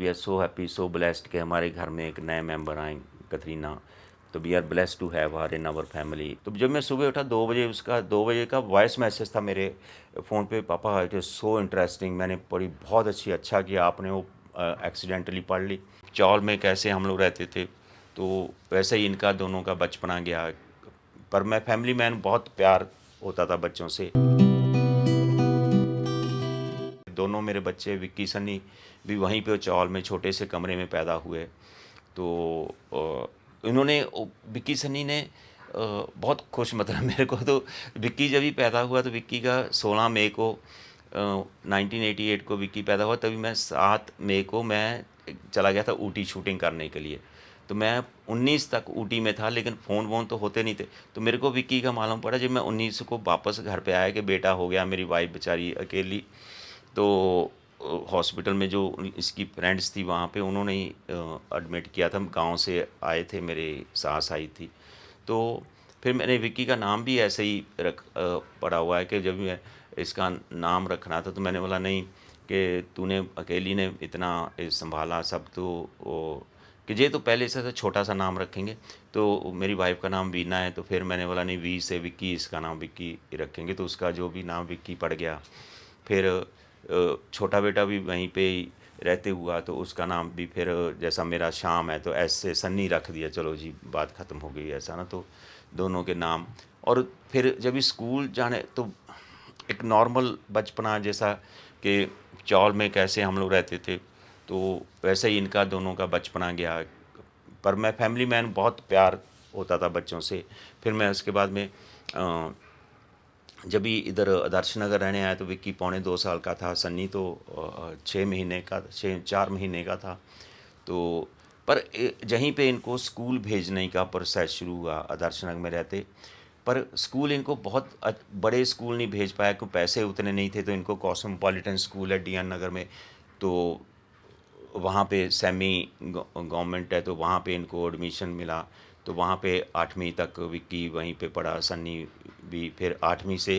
We are so happy so blessed कि हमारे घर में एक नए मेंबर आए, कतरीना। तो we are blessed to have her in our family. तो जब मैं सुबह उठा 2 बजे, उसका 2 बजे का वॉइस मैसेज था मेरे फ़ोन पे, पापा इट इज़ सो इंटरेस्टिंग। मैंने पढ़ी, बहुत अच्छा किया आपने वो एक्सीडेंटली पढ़ ली। चौल में कैसे हम लोग रहते थे, तो वैसे ही इनका दोनों का बचपना गया। पर मैं फैमिली मैन, बहुत प्यार होता था बच्चों से। दोनों मेरे बच्चे विक्की सन्नी भी वहीं पे चौल में छोटे से कमरे में पैदा हुए। तो इन्होंने विक्की सन्नी ने बहुत खुश, मतलब मेरे को तो विक्की जब ही पैदा हुआ तो विक्की का 16 मई को 1988 को विक्की पैदा हुआ। तभी मैं 7 मई को मैं चला गया था ऊटी शूटिंग करने के लिए। तो मैं 19 तक ऊटी में था, लेकिन फ़ोन वोन तो होते नहीं थे। तो मेरे को विक्की का मालूम पड़ा जब मैं 19 को वापस घर पे आया कि बेटा हो गया। मेरी वाइफ बेचारी अकेली, तो हॉस्पिटल में जो इसकी फ्रेंड्स थी वहाँ पे उन्होंने ही एडमिट किया था। गांव से आए थे, मेरे सास आई थी। तो फिर मैंने विक्की का नाम भी ऐसे ही पड़ा हुआ है कि जब मैं इसका नाम रखना था तो मैंने बोला नहीं, कि तूने अकेली ने इतना संभाला सब, तो कि ये तो पहले से तो छोटा सा नाम रखेंगे। तो मेरी वाइफ का नाम वीना है, तो फिर मैंने बोला नहीं, वी से विक्की, इसका नाम विक्की रखेंगे। तो उसका जो भी नाम विक्की पड़ गया। फिर छोटा बेटा भी वहीं पे ही रहते हुआ, तो उसका नाम भी फिर जैसा मेरा श्याम है तो एस से सन्नी रख दिया। चलो जी, बात ख़त्म हो गई ऐसा ना। तो दोनों के नाम। और फिर जब स्कूल जाने तो एक नॉर्मल बचपना जैसा, कि चौल में कैसे हम लोग रहते थे, तो वैसे ही इनका दोनों का बचपना गया। पर मैं फैमिली मैन, बहुत प्यार होता था बच्चों से। फिर मैं उसके बाद में जब भी इधर आदर्श नगर रहने आया तो विक्की 2.25 साल का था, सन्नी तो 6 महीने का, 4 महीने का था। तो पर जहीं पे इनको स्कूल भेजने का प्रोसेस शुरू हुआ आदर्श नगर में रहते। पर स्कूल इनको बहुत बड़े स्कूल नहीं भेज पाया, क्योंकि पैसे उतने नहीं थे। तो इनको कॉस्मोपॉलिटन स्कूल है डीएन नगर में, तो वहाँ पे सेमी गवर्नमेंट है, तो वहाँ पे इनको एडमिशन मिला। तो वहाँ पे 8वीं तक विक्की वहीं पे पढ़ा, सन्नी भी। फिर 8वीं से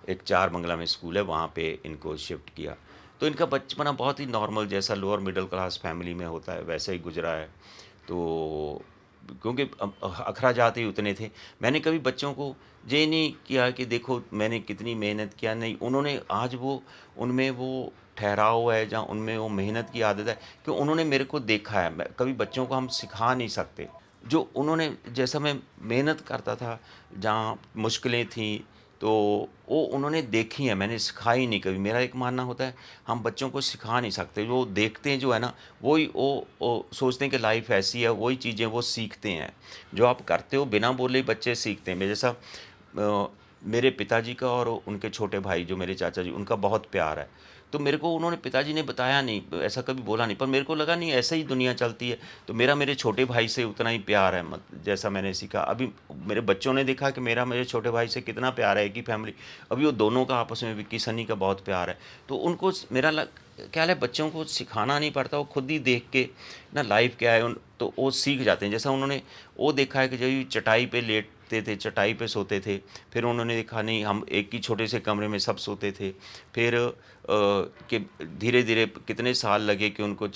एक 4 बंगला में स्कूल है, वहाँ पे इनको शिफ्ट किया। तो इनका बचपना बहुत ही नॉर्मल, जैसा लोअर मिडिल क्लास फैमिली में होता है वैसे ही गुजरा है। तो क्योंकि अखराजात ही उतने थे। मैंने कभी बच्चों को ये नहीं किया कि देखो मैंने कितनी मेहनत किया, नहीं। उन्होंने आज वो, उनमें वो ठहराव है, जहाँ उनमें वो मेहनत की आदत है, कि उन्होंने मेरे को देखा है। कभी बच्चों को हम सिखा नहीं सकते। जो उन्होंने, जैसा मैं मेहनत करता था, जहाँ मुश्किलें थीं, तो वो उन्होंने देखी हैं, मैंने सिखाई नहीं कभी। मेरा एक मानना होता है, हम बच्चों को सिखा नहीं सकते। जो देखते हैं जो है ना, वही वो सोचते हैं कि लाइफ ऐसी है, वही चीज़ें वो सीखते हैं। जो आप करते हो बिना बोले ही बच्चे सीखते हैं। मैं जैसा मेरे पिताजी का और उनके छोटे भाई जो मेरे चाचा जी, उनका बहुत प्यार है। तो मेरे को उन्होंने, पिताजी ने बताया नहीं, ऐसा कभी बोला नहीं, पर मेरे को लगा नहीं ऐसे ही दुनिया चलती है। तो मेरा मेरे छोटे भाई से उतना ही प्यार है, जैसा मैंने सीखा। अभी मेरे बच्चों ने देखा कि मेरा मेरे छोटे भाई से कितना प्यार है, एक ही फैमिली। अभी वो दोनों का आपस में, विक्की सन्नी का बहुत प्यार है। तो उनको ख्याल है बच्चों को सिखाना नहीं पड़ता, वो खुद ही देख के ना लाइफ क्या है तो वो सीख जाते हैं। जैसा उन्होंने वो देखा है कि जब ये चटाई पे लेटते थे, चटाई पे सोते थे। फिर उन्होंने देखा नहीं, हम एक ही छोटे से कमरे में सब सोते थे। फिर कि धीरे धीरे कितने साल लगे कि उनको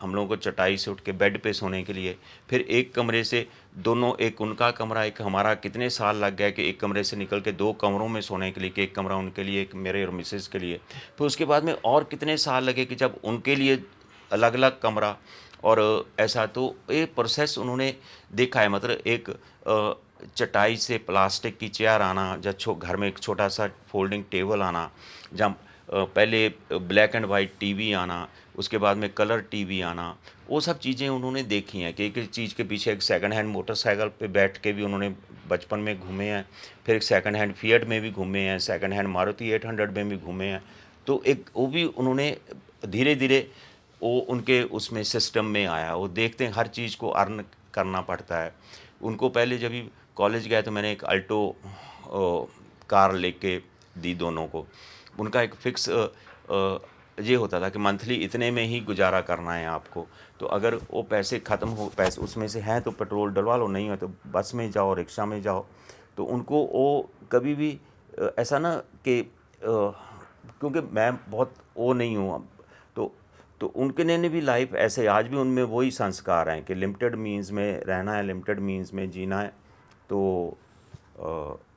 हम लोगों को चटाई से उठ के बेड पे सोने के लिए। फिर एक कमरे से दोनों, एक उनका कमरा एक हमारा, कितने साल लग गए कि एक कमरे से निकल के 2 कमरों में सोने के लिए, कि एक कमरा उनके लिए, एक मेरे और मिसेस के लिए। फिर उसके बाद में और कितने साल लगे कि जब उनके लिए अलग अलग कमरा। और ऐसा तो ये प्रोसेस उन्होंने देखा है। मतलब एक चटाई से प्लास्टिक की चेयर आना, जब घर में एक छोटा सा फोल्डिंग टेबल आना, जहाँ पहले ब्लैक एंड वाइट टीवी आना, उसके बाद में कलर टीवी आना, वो सब चीज़ें उन्होंने देखी हैं। कि एक चीज़ के पीछे एक सेकंड हैंड मोटरसाइकिल पे बैठ के भी उन्होंने बचपन में घूमे हैं। फिर एक सेकंड हैंड फिएट में भी घूमे हैं, सेकंड हैंड मारुति 800 में भी घूमे हैं। तो एक वो भी उन्होंने धीरे धीरे, वो उनके उसमें सिस्टम में आया। वो देखते हैं हर चीज़ को अर्न करना पड़ता है उनको। पहले जब भी कॉलेज गया तो मैंने एक अल्टो कार लेके दी दोनों को। उनका एक फिक्स ये होता था कि मंथली इतने में ही गुजारा करना है आपको। तो अगर वो पैसे ख़त्म हो, पैसे उसमें से हैं तो पेट्रोल डलवा लो, नहीं है तो बस में जाओ, रिक्शा में जाओ। तो उनको वो कभी भी ऐसा ना कि क्योंकि मैं बहुत वो नहीं हूँ, तो तो उनके ने भी लाइफ ऐसे, आज भी उनमें वही संस्कार हैं कि लिमिटेड मीन्स में रहना है, लिमिटेड मीन्स में जीना है। तो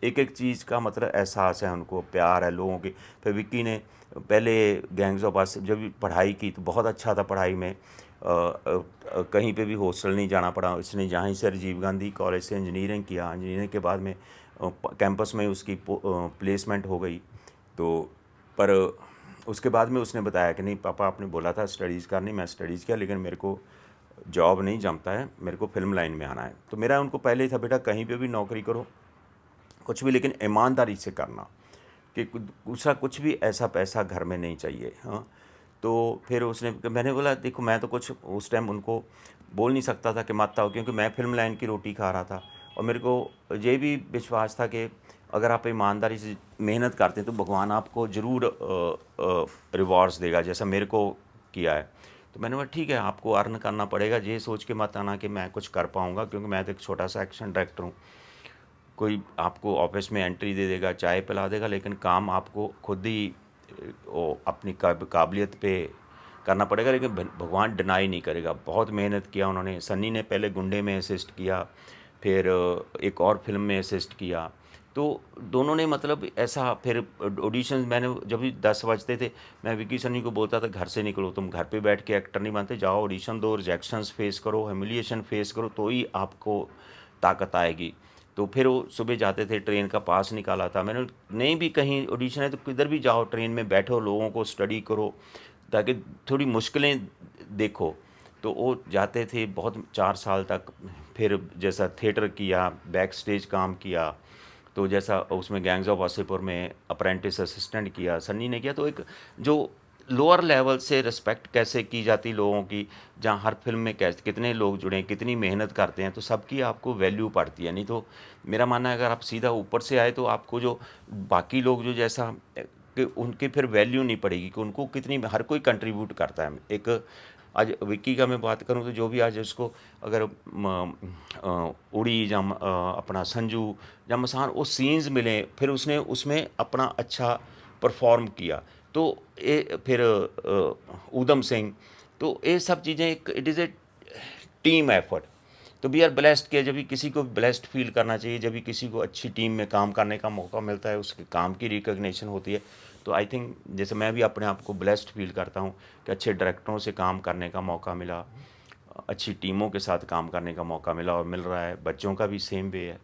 एक एक चीज़ का मतलब एहसास है उनको, प्यार है लोगों की। फिर विक्की ने पहले गैंग्स ऑफ वासेपुर जब भी पढ़ाई की तो बहुत अच्छा था पढ़ाई में, कहीं पे भी हॉस्टल नहीं जाना पड़ा। इसने जहाँ से राजीव गांधी कॉलेज से इंजीनियरिंग किया, इंजीनियरिंग के बाद में कैंपस में उसकी प्लेसमेंट हो गई। तो पर उसके बाद में उसने बताया कि नहीं पापा, आपने बोला था स्टडीज़ करनी, मैं स्टडीज़ किया, लेकिन मेरे को जॉब नहीं जमता है, मेरे को फिल्म लाइन में आना है। तो मेरा उनको पहले ही था, बेटा कहीं पे भी नौकरी करो, कुछ भी, लेकिन ईमानदारी से करना, कि दूसरा कुछ भी ऐसा पैसा घर में नहीं चाहिए। हाँ, तो फिर उसने, मैंने बोला देखो मैं तो कुछ उस टाइम उनको बोल नहीं सकता था कि मत आओ, क्योंकि मैं फिल्म लाइन की रोटी खा रहा था। और मेरे को ये भी विश्वास था कि अगर आप ईमानदारी से मेहनत करते हैं तो भगवान आपको ज़रूर रिवॉर्ड्स देगा, जैसा मेरे को किया है। तो मैंने बोला ठीक है, आपको अर्न करना पड़ेगा, ये सोच के मत आना कि मैं कुछ कर पाऊँगा, क्योंकि मैं तो एक छोटा सा एक्शन डायरेक्टर हूँ। कोई आपको ऑफिस में एंट्री दे देगा, चाय पिला देगा, लेकिन काम आपको खुद ही अपनी काबिलियत पे करना पड़ेगा। लेकिन भगवान डिनाई नहीं करेगा। बहुत मेहनत किया उन्होंने। सन्नी ने पहले गुंडे में असिस्ट किया, फिर एक और फिल्म में असिस्ट किया। तो दोनों ने मतलब ऐसा, फिर ऑडिशन मैंने जब भी 10 बजते थे, मैं विकी सन्नी को बोलता था घर से निकलो, तुम घर पे बैठ के एक्टर नहीं बनते, जाओ ऑडिशन दो, रिजेक्शंस फेस करो, ह्यूमिलिएशन फेस करो, तो ही आपको ताकत आएगी। तो फिर वो सुबह जाते थे, ट्रेन का पास निकाला था मैंने। नहीं भी कहीं ऑडिशन है तो किधर भी जाओ, ट्रेन में बैठो, लोगों को स्टडी करो, ताकि थोड़ी मुश्किलें देखो। तो वो जाते थे बहुत 4 साल तक। फिर जैसा थिएटर किया, बैक स्टेज काम किया, तो जैसा उसमें गैंग्स ऑफ वासेपुर में अप्रेंटिस असिस्टेंट किया, सन्नी ने किया। तो एक जो लोअर लेवल से रिस्पेक्ट कैसे की जाती लोगों की, जहाँ हर फिल्म में कैसे कितने लोग जुड़े हैं, कितनी मेहनत करते हैं, तो सबकी आपको वैल्यू पड़ती है। नहीं तो मेरा मानना है अगर आप सीधा ऊपर से आए तो आपको जो बाकी लोग जो जैसा कि उनकी फिर वैल्यू नहीं पड़ेगी कि उनको कितनी, हर कोई कंट्रीब्यूट करता है। एक आज विक्की का मैं बात करूं तो जो भी आज उसको अगर उड़ी या अपना संजू या मसान वो सीन्स मिले, फिर उसने उसमें अपना अच्छा परफॉर्म किया। तो ये फिर ऊधम सिंह, तो ये सब चीज़ें एक, it is a team effort. तो वी आर ब्लेस्ड किया, जब भी किसी को ब्लेस्ड फील करना चाहिए, जब भी किसी को अच्छी टीम में काम करने का मौका मिलता है, उसके काम की रिकग्निशन होती है। तो आई थिंक जैसे मैं भी अपने आप को ब्लेस्ड फील करता हूँ कि अच्छे डायरेक्टरों से काम करने का मौका मिला, अच्छी टीमों के साथ काम करने का मौका मिला और मिल रहा है। बच्चों का भी सेम वे है,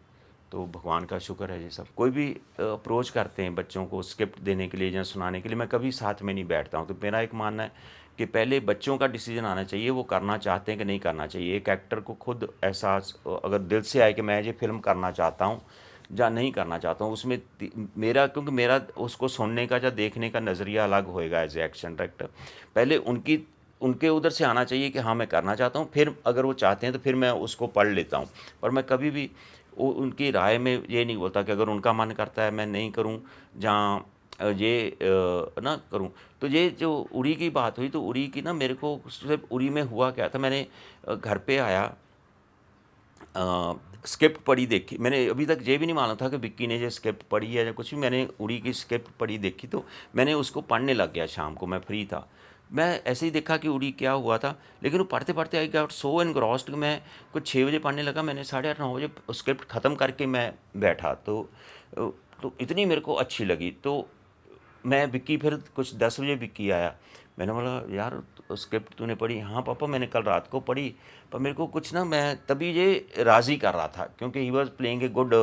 तो भगवान का शुक्र है। ये सब कोई भी अप्रोच करते हैं बच्चों को स्क्रिप्ट देने के लिए या सुनाने के लिए, मैं कभी साथ में नहीं बैठता हूँ। तो मेरा एक मानना है कि पहले बच्चों का डिसीजन आना चाहिए, वो करना चाहते हैं कि नहीं करना चाहिए। एक एक्टर को खुद एहसास अगर दिल से आए कि मैं ये फिल्म करना चाहता हूँ या नहीं करना चाहता हूँ, उसमें मेरा, क्योंकि मेरा उसको सुनने का या देखने का नज़रिया अलग होएगा एज ए एक्शन डायरेक्टर। पहले उनके उधर से आना चाहिए कि हाँ मैं करना चाहता हूँ, फिर अगर वो चाहते हैं तो फिर मैं उसको पढ़ लेता हूँ। पर मैं कभी भी उनकी राय में ये नहीं बोलता कि अगर उनका मन करता है मैं नहीं करूं, जहाँ ये ना करूं। तो ये जो उड़ी की बात हुई, तो उड़ी की ना, मेरे को सिर्फ उड़ी में हुआ क्या था, मैंने घर पे आया, स्क्रिप्ट पढ़ी देखी मैंने। अभी तक ये भी नहीं मालूम था कि विक्की ने ये स्क्रिप्ट पढ़ी है या कुछ भी। मैंने उड़ी की स्क्रिप्ट पढ़ी देखी, तो मैंने उसको पढ़ने लग गया। शाम को मैं फ्री था, मैं ऐसे ही देखा कि उड़ी क्या हुआ था, लेकिन वो पढ़ते पढ़ते आई गॉट सो एनग्रॉस्ड कि मैं कुछ 6 बजे पढ़ने लगा। मैंने 8:30-9 बजे स्क्रिप्ट ख़त्म करके मैं बैठा। तो इतनी मेरे को अच्छी लगी। तो मैं विक्की, फिर कुछ 10 बजे विक्की आया। मैंने बोला यार स्क्रिप्ट तूने पढ़ी? हाँ पापा मैंने कल रात को पढ़ी, पर मेरे को कुछ ना, मैं तभी ये राज़ी कर रहा था क्योंकि he was playing a good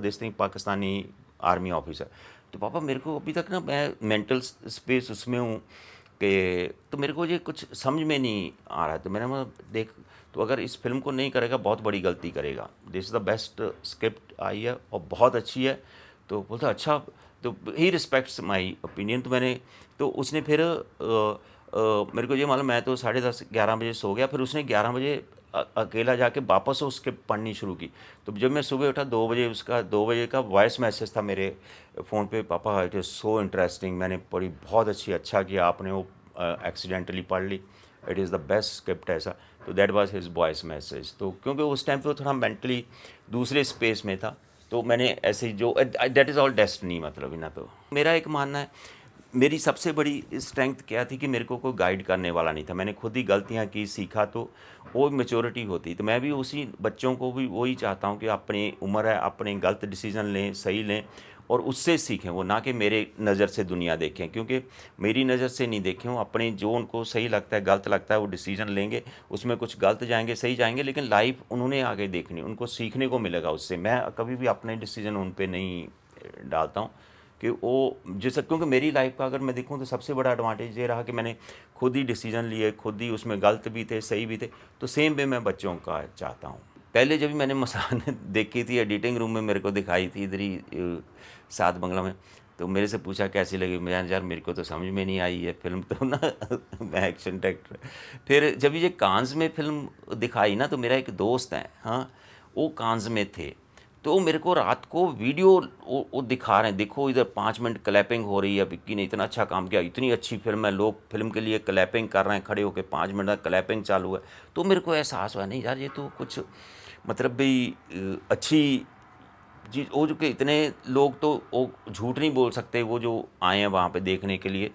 this thing Pakistani army officer. तो पापा मेरे को अभी तक ना, मैं मेंटल स्पेस उसमें हूँ कि, तो मेरे को ये कुछ समझ में नहीं आ रहा है। तो मैंने बोला देख, तो अगर इस फिल्म को नहीं करेगा बहुत बड़ी गलती करेगा। This is the best script I है और बहुत अच्छी है। तो बोलता अच्छा, तो ही रिस्पेक्ट्स माई ओपिनियन। तो मैंने, तो उसने फिर मेरे को ये मालूम, मैं तो 10:30-11 बजे सो गया। फिर उसने 11 बजे अकेला जाके वापस उसके पढ़नी शुरू की। तो जब मैं सुबह उठा 2 बजे, उसका 2 बजे का वॉइस मैसेज था मेरे फ़ोन पे, पापा इट इज़ सो इंटरेस्टिंग, मैंने पढ़ी, बहुत अच्छी, अच्छा किया आपने वो एक्सीडेंटली पढ़ ली, it is the best script ऐसा। तो that was his voice message. तो क्योंकि उस टाइम पे वो थोड़ा मेंटली दूसरे स्पेस में था, तो मैंने ऐसे जो दैट इज़ ऑल डेस्टिनी, मतलब ना। तो मेरा एक मानना है मेरी सबसे बड़ी स्ट्रेंथ क्या थी कि मेरे को कोई गाइड करने वाला नहीं था। मैंने खुद ही गलतियाँ की, सीखा, तो वो मैच्योरिटी होती। तो मैं भी उसी बच्चों को भी वही चाहता हूँ कि अपनी उम्र है, अपने गलत डिसीज़न लें, सही लें और उससे सीखें वो, ना कि मेरे नज़र से दुनिया देखें। क्योंकि मेरी नज़र से नहीं देखें वो, अपने जो उनको सही लगता है, गलत लगता है, वो डिसीज़न लेंगे, उसमें कुछ गलत जाएँगे, सही जाएँगे, लेकिन लाइफ़ उन्होंने आगे देखनी, उनको सीखने को मिलेगा उससे। मैं कभी भी अपने डिसीज़न उन पे नहीं डालता हूँ कि वो जैसे, क्योंकि मेरी लाइफ का अगर मैं देखूँ तो सबसे बड़ा एडवांटेज ये रहा कि मैंने खुद ही डिसीजन लिए, खुद ही उसमें गलत भी थे, सही भी थे। तो सेम वे मैं बच्चों का चाहता हूँ। पहले जब भी मैंने मसान देखी थी, एडिटिंग रूम में मेरे को दिखाई थी इधर ही सात बंगला में, तो मेरे से पूछा कैसी लगी। मैं यार मेरे को तो समझ में नहीं आई है फिल्म तो ना मैं एक्शन डायरेक्टर। फिर जब ये कांस में फिल्म दिखाई ना, तो मेरा एक दोस्त है, हाँ, वो कांस में थे, तो मेरे को रात को वीडियो वो दिखा रहे हैं, देखो इधर 5 मिनट क्लैपिंग हो रही है, विक्की ने इतना अच्छा काम किया, इतनी अच्छी फिल्म है, लोग फिल्म के लिए क्लैपिंग कर रहे हैं, खड़े होकर 5 मिनट तक क्लैपिंग चालू है। तो मेरे को एहसास हुआ नहीं यार, ये तो कुछ मतलब भी अच्छी जी, वो जो कि इतने लोग तो वो झूठ नहीं बोल सकते, वो जो आए हैं वहाँ पे देखने के लिए।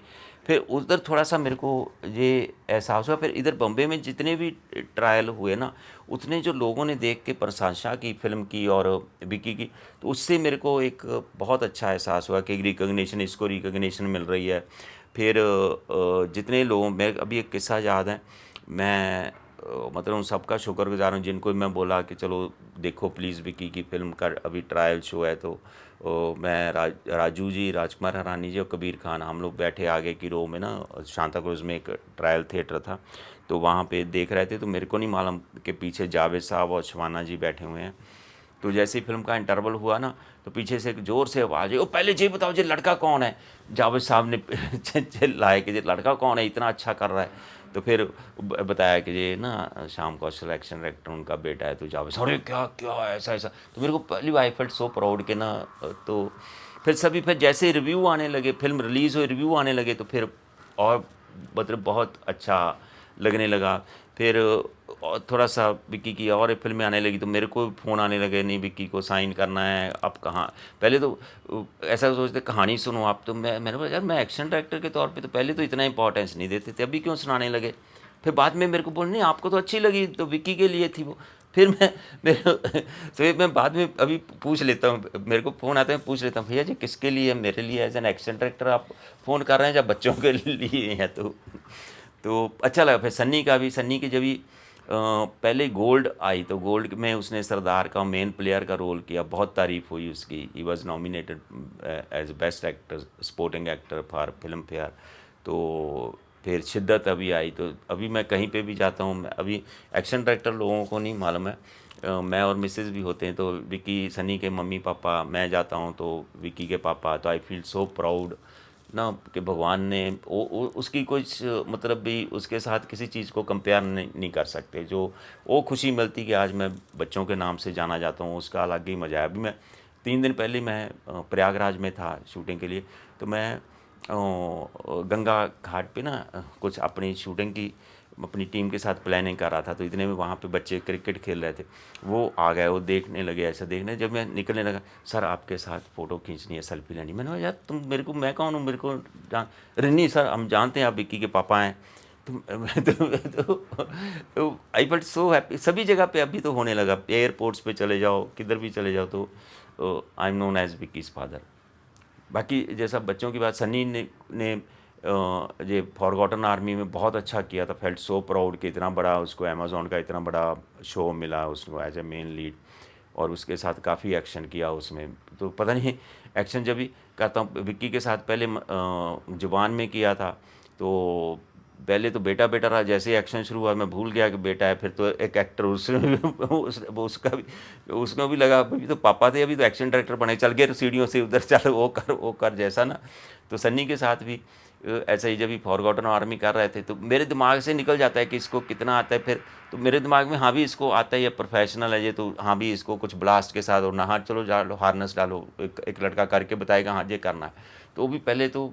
फिर उधर थोड़ा-सा मेरे को ये एहसास हुआ। फिर इधर बॉम्बे में जितने भी ट्रायल हुए ना, उतने जो लोगों ने देख के प्रशंसा की फ़िल्म की और विकी की, तो उससे मेरे को एक बहुत अच्छा एहसास हुआ कि रिकॉग्निशन, इसको रिकॉग्निशन मिल रही है। फिर जितने लोगों, मैं अभी एक किस्सा याद है, मैं मतलब उन सबका शुक्रगुज़ार हूँ जिनको मैं बोला कि चलो देखो प्लीज़ विकी की फ़िल्म का अभी ट्रायल शो है। तो मैं राजू जी, राजकुमार हिरानी जी और कबीर खान, हम लोग बैठे आगे की रो में ना, सांता क्रूज़ में एक ट्रायल थिएटर था, तो वहाँ पे देख रहे थे। तो मेरे को नहीं मालूम कि पीछे जावेद साहब और शबाना जी बैठे हुए हैं। तो जैसे ही फिल्म का इंटरवल हुआ ना, तो पीछे से एक ज़ोर से आवाज़ आई, ओ पहले ये बताओ ये लड़का कौन है। जावेद साहब ने चिल्लाए कि ये लड़का कौन है, इतना अच्छा कर रहा है। तो फिर बताया कि ये ना श्याम कौशल एक्शन डायरेक्टर उनका बेटा है। तो जावेद साहब, अरे क्या क्या ऐसा ऐसा। तो मेरे को पहली आई फेल्ट सो प्राउड के ना। तो फिर सभी, फिर जैसे रिव्यू आने लगे, फिल्म रिलीज़ हुई, रिव्यू आने लगे, तो फिर और मतलब बहुत अच्छा लगने लगा। फिर और थोड़ा-सा विक्की की और फ़िल्में आने लगी, तो मेरे को फ़ोन आने लगे, नहीं विक्की को साइन करना है, अब कहाँ। पहले तो ऐसा सोचते कहानी सुनो आप, तो मैंने बोला यार मैं एक्शन डायरेक्टर के तौर पे तो पहले तो इतना इंपॉर्टेंस नहीं देते थे, अभी क्यों सुनाने लगे। फिर बाद में मेरे को बोले नहीं आपको तो अच्छी लगी, तो विक्की के लिए थी वो। फिर मैं मेरे तो ये मैं बाद में अभी पूछ लेता हूँ, मेरे को फ़ोन आता है, पूछ लेता हूँ भैया जी किसके लिए है, मेरे लिए एज़ एन एक्शन डायरेक्टर आप फ़ोन कर रहे हैं या बच्चों के लिए है। तो अच्छा लगा। फिर सन्नी का भी, सन्नी की जब भी पहले गोल्ड आई, तो गोल्ड में उसने सरदार का मेन प्लेयर का रोल किया, बहुत तारीफ़ हुई उसकी। He was nominated as best actor, supporting actor for Filmfare. तो फिर शिद्दत अभी आई, तो अभी मैं कहीं पे भी जाता हूँ, अभी एक्शन डायरेक्टर लोगों को नहीं मालूम है, मैं और मिसेज़ भी होते हैं, तो विकी, सनी के मम्मी पापा, मैं जाता हूँ तो विकी के पापा, तो आई फील सो प्राउड ना कि भगवान ने उसकी कुछ मतलब भी उसके साथ किसी चीज़ को कंपेयर नहीं कर सकते। जो वो खुशी मिलती कि आज मैं बच्चों के नाम से जाना जाता हूँ, उसका अलग ही मज़ा है। अभी मैं 3 दिन पहले मैं प्रयागराज में था शूटिंग के लिए, तो मैं गंगा घाट पे ना कुछ अपनी शूटिंग की अपनी टीम के साथ प्लानिंग कर रहा था। तो इतने में वहाँ पे बच्चे क्रिकेट खेल रहे थे, वो आ गए, वो देखने लगे, ऐसा देखने। जब मैं निकलने लगा, सर आपके साथ फ़ोटो खींचनी है, सेल्फी लेनी। मैंने कहा यार तुम मेरे को, मैं कौन हूँ, मेरे को जान। अरे नहीं सर, हम जानते हैं आप विक्की के पापा हैं। तो आई फील्ट सो हैप्पी। सभी जगह पे अभी तो होने लगा, एयरपोर्ट्स पे चले जाओ, किधर भी चले जाओ, तो I am known as Vicky's father. बाकी जैसा बच्चों की बात, सनी ने ये फॉरगॉटन आर्मी में बहुत अच्छा किया था। फेल्ट सो प्राउड कि इतना बड़ा उसको अमेज़न का इतना बड़ा शो मिला उसको एज ए मेन लीड, और उसके साथ काफ़ी एक्शन किया उसमें। तो पता नहीं, एक्शन जब भी करता हूँ विक्की के साथ, पहले जुबान में किया था, तो पहले तो बेटा बेटा रहा, जैसे ही एक्शन शुरू हुआ मैं भूल गया कि बेटा है। फिर तो एक एक्टर उसका भी लगा अभी तो पापा थे, अभी तो एक्शन डायरेक्टर बने, चल गए सीढ़ियों से उधर, चल वो कर जैसा ना। तो सन्नी के साथ भी ऐसा ही, जब भी फॉरगॉटन आर्मी कर रहे थे, तो मेरे दिमाग से निकल जाता है कि इसको कितना आता है। फिर तो मेरे दिमाग में हाँ भी इसको आता है, ये प्रोफेशनल है ये, तो हाँ भी इसको कुछ ब्लास्ट के साथ, और ना हाँ चलो डालो, हार्नेस डालो, एक लड़का करके बताएगा हाँ ये करना है। तो वो भी पहले तो,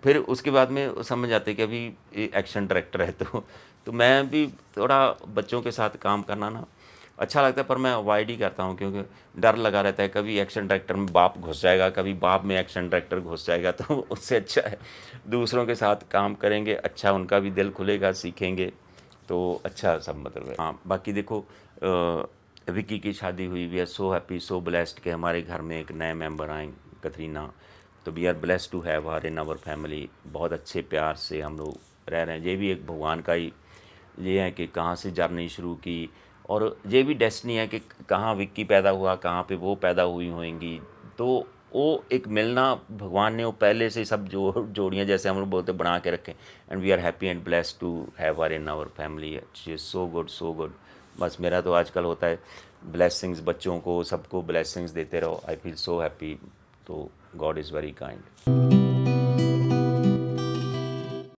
फिर उसके बाद में समझ आते कि अभी ये एक्शन डायरेक्टर है। तो मैं भी थोड़ा बच्चों के साथ काम करना ना, अच्छा लगता है, पर मैं अवॉइड ही करता हूँ क्योंकि डर लगा रहता है, कभी एक्शन डायरेक्टर में बाप घुस जाएगा, कभी बाप में एक्शन डायरेक्टर घुस जाएगा, तो उससे अच्छा है दूसरों के साथ काम करेंगे, अच्छा उनका भी दिल खुलेगा, सीखेंगे, तो अच्छा सब मतलब है। हाँ, बाकी देखो विक्की की शादी हुई, we are so happy so blessed कि हमारे घर में एक नए मेंबर आए, कतरीना, तो we are blessed to have her in our family. बहुत अच्छे प्यार से हम लोग रह रहे हैं, ये भी एक भगवान का ही ये है कि कहाँ से जर्नी शुरू की, और ये भी डेस्टिनी है कि कहाँ विक्की पैदा हुआ, कहाँ पे वो पैदा हुई होंगी, तो वो एक मिलना भगवान ने वो पहले से सब जोड़ियाँ जैसे हम लोग बोलते बना के रखे, and we are happy and blessed to have her in our family. It's so good so good. बस मेरा तो आजकल होता है ब्लेसिंग्स, बच्चों को सबको ब्लेसिंग्स देते रहो, आई फील सो हैप्पी, तो गॉड इज़ वेरी काइंड।